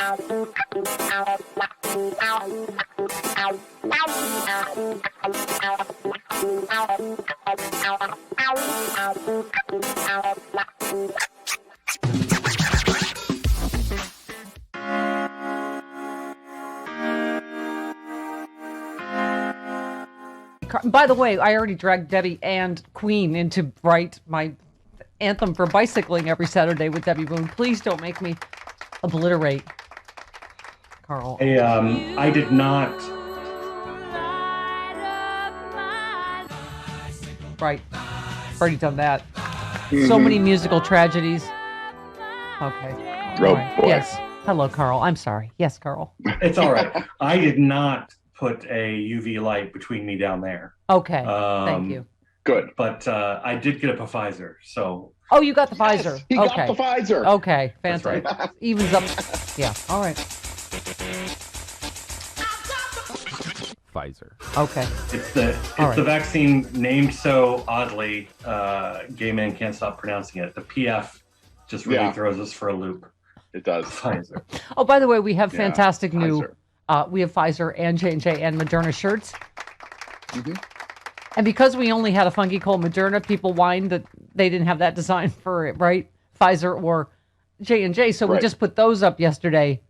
By the way, I already dragged Debbie and Queen into write my anthem for bicycling every Saturday with Debbie Boone. Please don't make me obliterate Carl. Hey, I did not. Right. Already done that. So many musical tragedies. Okay. Oh, Right. boy. Yes. Hello, Carl. I'm sorry. Yes, Carl. It's all right. I did not put a UV light between me down there. Okay. Thank you. Good. But I did get a Pfizer, so. Oh, you got the Pfizer. He Okay. got the Pfizer. Okay. That's Fantastic. right. Evens up. Yeah. All right. Pfizer. Okay. It's the All right. vaccine named so oddly, gay men can't stop pronouncing it. The PF just really Yeah. throws us for a loop. It does. Pfizer. Oh, by the way, we have Yeah, fantastic new. Pfizer. We have Pfizer and J&J and Moderna shirts. Mhm. And because we only had a funky cold Moderna, people whined that they didn't have that design for it, right? Pfizer or J&J. So we Right. just put those up yesterday.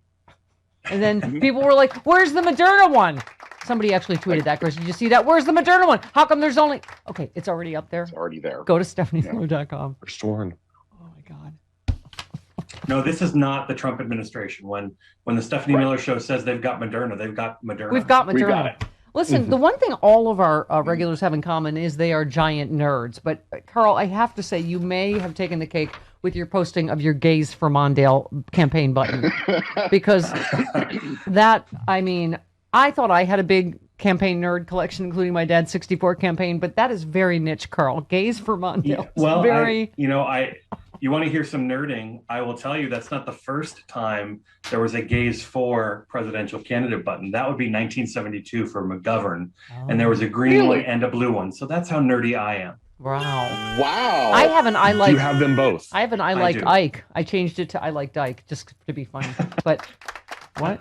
And then people were like, where's the Moderna one? Somebody actually tweeted that, Chris. Did you see that? Where's the Moderna one? How come there's only... Okay, it's already up there. It's already there. Go to StephanieMiller.com. First one. Oh, my God. No, this is not the Trump administration. When the Stephanie Miller show says they've got Moderna, they've got Moderna. We've got Moderna. We got it. Listen, the one thing all of our regulars have in common is they are giant nerds. But, Carl, I have to say, you may have taken the cake with your posting of your Gays for Mondale campaign button. Because that, I mean, I thought I had a big campaign nerd collection, including my dad's 64 campaign, but that is very niche, Carl. Gays for Mondale. Yeah, well, very... you want to hear some nerding? I will tell you that's not the first time there was a gays for presidential candidate button. That would be 1972 for McGovern, and there was a green one and a blue one. So that's how nerdy I am. Wow. Wow. I have an I like... You have them both. I have an I like do. Ike. I changed it to I like Dyke just to be funny. But what?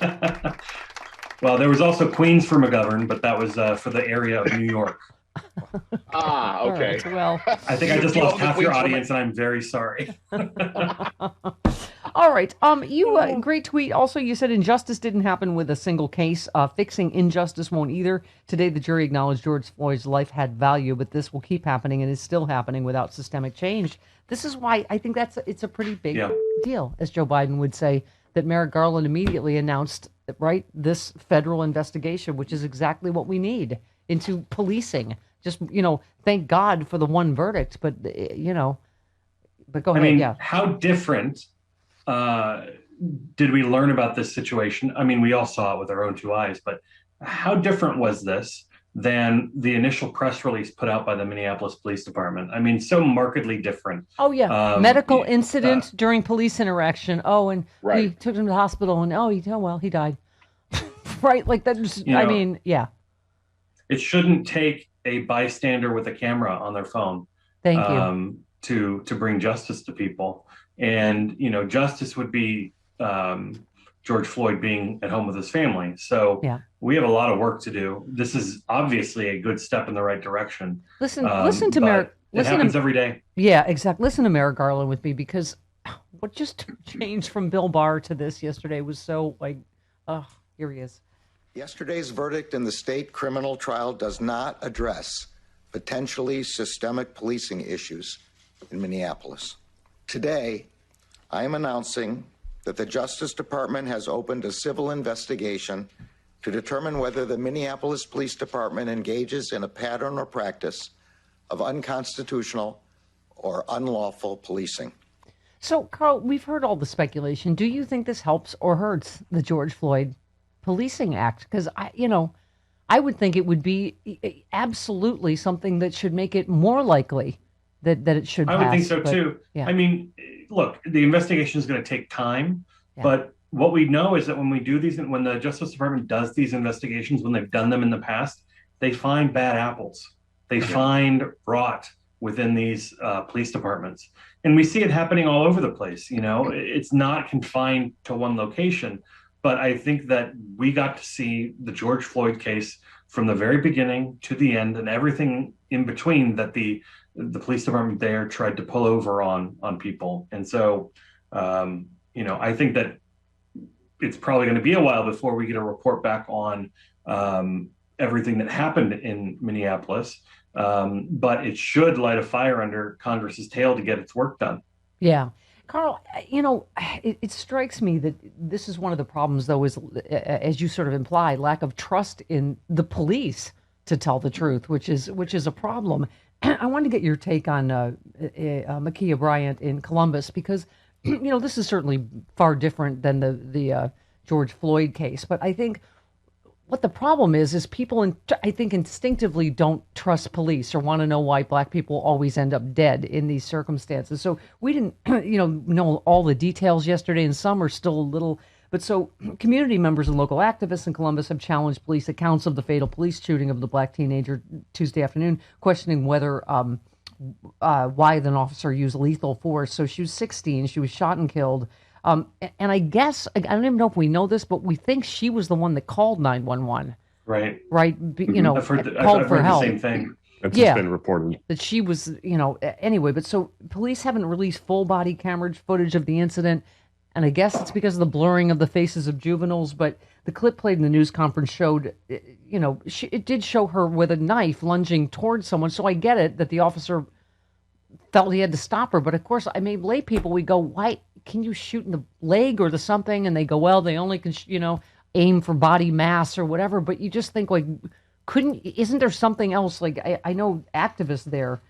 Well, there was also Queens for McGovern, but that was for the area of New York. Ah, All okay. right, well, I think I just You lost only half your Queens for audience, and I'm very sorry. all right. Great tweet. Also, you said injustice didn't happen with a single case. Fixing injustice won't either. Today, the jury acknowledged George Floyd's life had value, but this will keep happening and is still happening without systemic change. This is why I think it's a pretty big deal, as Joe Biden would say, that Merrick Garland immediately announced, right, this federal investigation, which is exactly what we need into policing. Just, thank God for the one verdict, but, but go ahead. I mean, yeah. how different did we learn about this situation? I mean, we all saw it with our own two eyes, but how different was this than the initial press release put out by the Minneapolis Police Department? I mean, so markedly different. Oh, yeah. Medical incident during police interaction. Oh, and we Right. took him to the hospital, and he died. Right? Like that. Yeah. It shouldn't take a bystander with a camera on their phone Thank you. to bring justice to people. And, justice would be George Floyd being at home with his family. So we have a lot of work to do. This is obviously a good step in the right direction. Listen to Merrick. It happens every day. Yeah, exactly. Listen to Merrick Garland with me, because what just changed from Bill Barr to this yesterday was so here he is. Yesterday's verdict in the state criminal trial does not address potentially systemic policing issues in Minneapolis. Today, I am announcing that the Justice Department has opened a civil investigation to determine whether the Minneapolis Police Department engages in a pattern or practice of unconstitutional or unlawful policing. So, Carl, we've heard all the speculation. Do you think this helps or hurts the George Floyd Policing Act? Because I would think it would be absolutely something that should make it more likely that it should pass. I would think so too. Yeah. I mean, look, the investigation is going to take time, but what we know is that when we do these, when the Justice Department does these investigations, when they've done them in the past, they find bad apples. They find rot. within these police departments. And we see it happening all over the place. You know, it's not confined to one location. But I think that we got to see the George Floyd case from the very beginning to the end, and everything in between that the police department there tried to pull over on people. And so, you know, I think that it's probably going to be a while before we get a report back on everything that happened in Minneapolis. But it should light a fire under Congress's tail to get its work done. Yeah. Karl, you know, it strikes me that this is one of the problems, though, is, as you sort of imply, lack of trust in the police to tell the truth, which is a problem. I wanted to get your take on Ma'Khia Bryant in Columbus, because, you know, this is certainly far different than the George Floyd case. But I think what the problem is people, I think, instinctively don't trust police or want to know why black people always end up dead in these circumstances. So we didn't, you know all the details yesterday, and some are still a little. But so community members and local activists in Columbus have challenged police accounts of the fatal police shooting of the black teenager Tuesday afternoon, questioning whether why an officer used lethal force. So she was 16. She was shot and killed. And I guess, I don't even know if we know this, but we think she was the one that called 911. Right. Right. You know, I've heard called for help. The same thing. That's just been reported. That she was, you know, anyway. But so police haven't released full body camera footage of the incident. And I guess it's because of the blurring of the faces of juveniles. But the clip played in the news conference showed, you know, it did show her with a knife lunging towards someone. So I get it that the officer felt he had to stop her. But of course, I mean, lay people, we go, why can you shoot in the leg or the something? And they go, well, they only can, you know, aim for body mass or whatever. But you just think, like, isn't there something else? Like, I know activists there,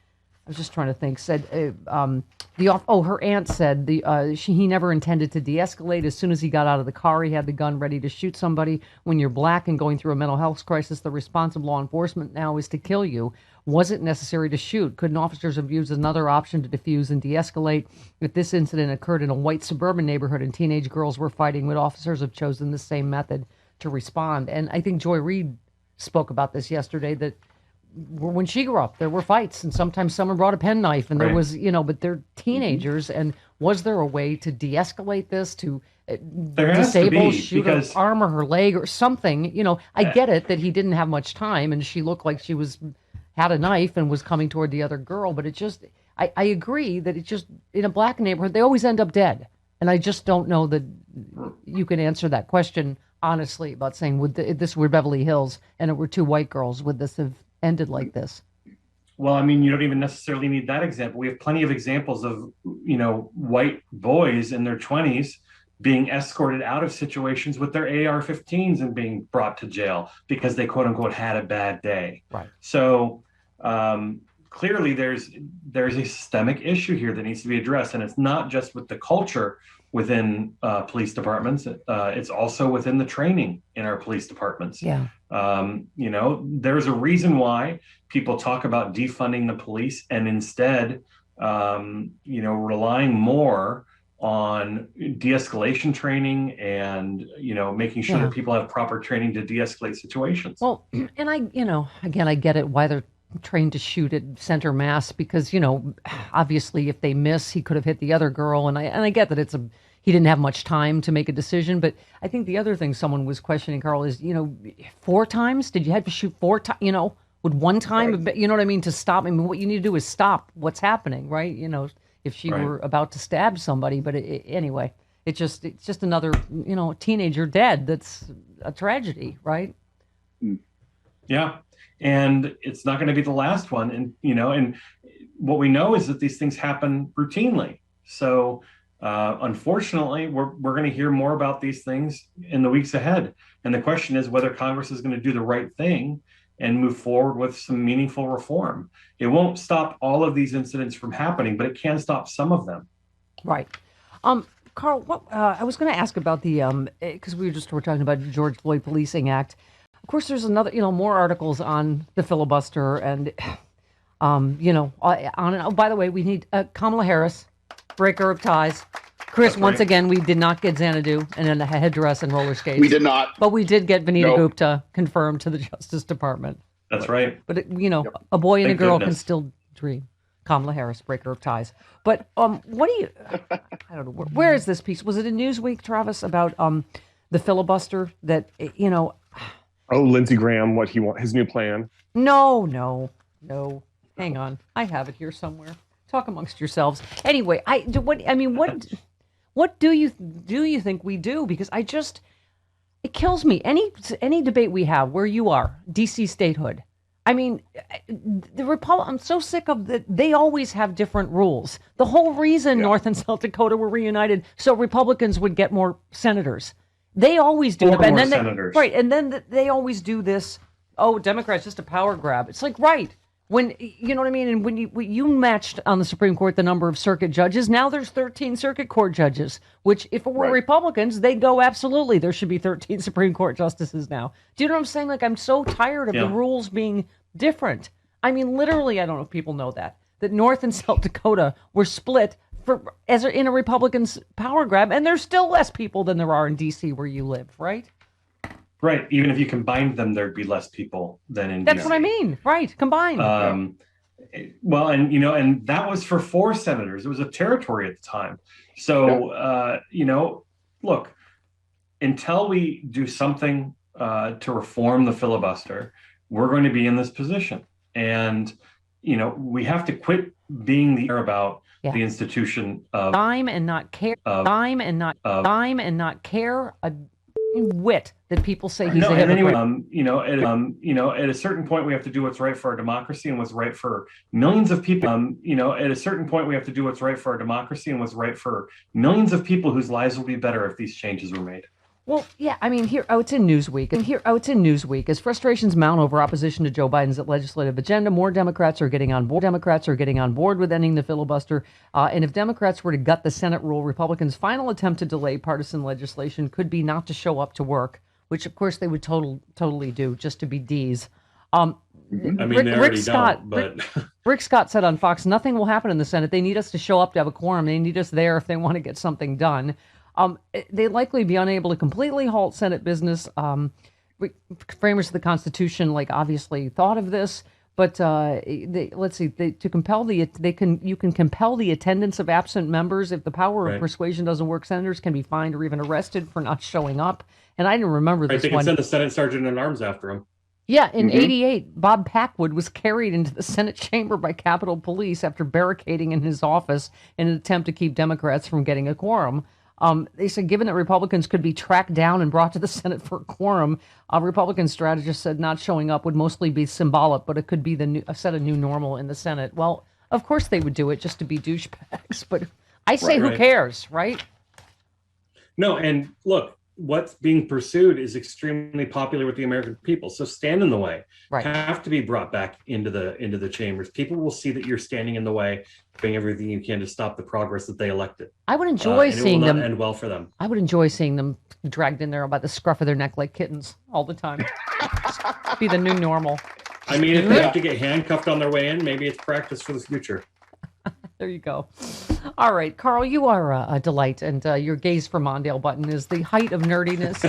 I was just trying to think, said, her aunt said he never intended to de-escalate. As soon as he got out of the car, he had the gun ready to shoot somebody. When you're black and going through a mental health crisis, the response of law enforcement now is to kill you. Was it necessary to shoot? Couldn't officers have used another option to defuse and de-escalate? If this incident occurred in a white suburban neighborhood and teenage girls were fighting, would officers have chosen the same method to respond? And I think Joy Reid spoke about this yesterday, that when she grew up, there were fights, and sometimes someone brought a penknife, and there was, you know, but they're teenagers. And was there a way to de-escalate this, to disable, shoot her arm or her leg or something? You know, I get it that he didn't have much time, and she looked like she had a knife and was coming toward the other girl. But it just, I agree that it just, in a black neighborhood, they always end up dead. And I just don't know that you can answer that question honestly about saying, if this were Beverly Hills and it were two white girls, would this have ended like this? Well, I mean, you don't even necessarily need that example. We have plenty of examples of, you know, white boys in their 20s being escorted out of situations with their AR-15s and being brought to jail because they, quote unquote, had a bad day. Right. So clearly there's a systemic issue here that needs to be addressed. And it's not just with the culture within police departments. It's also within the training in our police departments. Yeah. You know, there's a reason why people talk about defunding the police and instead, you know, relying more on de-escalation training and, you know, making sure that people have proper training to de-escalate situations. Well, and I, you know, again, I get it why they're trained to shoot at center mass, because, you know, obviously if they miss, he could have hit the other girl. And I get that he didn't have much time to make a decision. But I think the other thing someone was questioning, Karl, is, you know, 4 times? Did you have to shoot 4 times? You know, would one time, you know what I mean, to stop? I mean, what you need to do is stop what's happening, right? You know, if she were about to stab somebody. But anyway, it's just another, you know, teenager dead. That's a tragedy, right? Yeah. And it's not going to be the last one. And, you know, and what we know is that these things happen routinely. So, unfortunately, we're going to hear more about these things in the weeks ahead. And the question is whether Congress is going to do the right thing and move forward with some meaningful reform. It won't stop all of these incidents from happening, but it can stop some of them. Right. Karl, what I was going to ask about the, because we were talking about the George Floyd Policing Act. Of course, there's another, you know, more articles on the filibuster and, you know, on and, oh, by the way, we need Kamala Harris, breaker of ties. Chris, once again, we did not get Xanadu and a headdress and roller skates. We did not. But we did get Vanita Gupta confirmed to the Justice Department. That's right. But, you know, a boy and a girl can still dream. Kamala Harris, breaker of ties. But what do you? I don't know. Where is this piece? Was it in Newsweek, Travis, about the filibuster? That Oh, Lindsey Graham, what he want, his new plan. No. Hang on, I have it here somewhere. Talk amongst yourselves. Anyway, what do you think we do? Because it kills me. Any debate we have where you are, DC statehood. I mean, I'm so sick of that. They always have different rules. The whole reason North and South Dakota were reunited so Republicans would get more senators. They always do. And then senators. And then they always do this. Oh, Democrats, just a power grab. It's like, right. When, you know what I mean? And when you matched on the Supreme Court the number of circuit judges, now there's 13 circuit court judges, which if it were Republicans, they'd go, absolutely, there should be 13 Supreme Court justices now. Do you know what I'm saying? Like, I'm so tired of the rules being different. I mean, literally, I don't know if people know that North and South Dakota were split in a Republican's power grab, and there's still less people than there are in D.C. where you live, right? Right. Even if you combined them, there'd be less people than in That's DC. what I mean. Right. Combined. Well, and that was for 4 senators. It was a territory at the time. So, look, until we do something to reform the filibuster, we're going to be in this position. And, we have to quit being about the institution of time and not care. Time and not care. A wit that people say he's a hypocrite. Anyway, at a certain point we have to do what's right for our democracy and what's right for millions of people. At a certain point we have to do what's right for our democracy and what's right for millions of people whose lives will be better if these changes were made. Well, yeah, I mean, it's in Newsweek. As frustrations mount over opposition to Joe Biden's legislative agenda, more Democrats are getting on board with ending the filibuster. And if Democrats were to gut the Senate rule, Republicans' final attempt to delay partisan legislation could be not to show up to work, which, of course, they would totally do just to be D's. Rick Scott said on Fox, nothing will happen in the Senate. They need us to show up to have a quorum. They need us there if they want to get something done. They likely be unable to completely halt Senate business. Framers of the Constitution, obviously thought of this, but you can compel the attendance of absent members. If the power of persuasion doesn't work, senators can be fined or even arrested for not showing up. And I didn't remember this they one. can send the Senate Sergeant at Arms after him. Yeah, in 88, Bob Packwood was carried into the Senate chamber by Capitol Police after barricading in his office in an attempt to keep Democrats from getting a quorum. They said, given that Republicans could be tracked down and brought to the Senate for a quorum, Republican strategists said not showing up would mostly be symbolic, but it could be a set of new normal in the Senate. Well, of course they would do it just to be douchebags, but I say who cares, right? No, and look, what's being pursued is extremely popular with the American people. So stand in the way. Right. Have to be brought back into the chambers. People will see that you're standing in the way, doing everything you can to stop the progress that they elected. I would enjoy seeing them end well for them. I would enjoy seeing them dragged in there by the scruff of their neck like kittens all the time. Be the new normal. I mean, if they have to get handcuffed on their way in, maybe it's practice for the future. There you go. All right, Karl, you are a delight, and your Gaze for Mondale button is the height of nerdiness.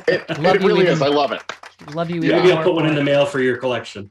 It really is. I love it. Love you. Maybe I'll put one in the mail for your collection.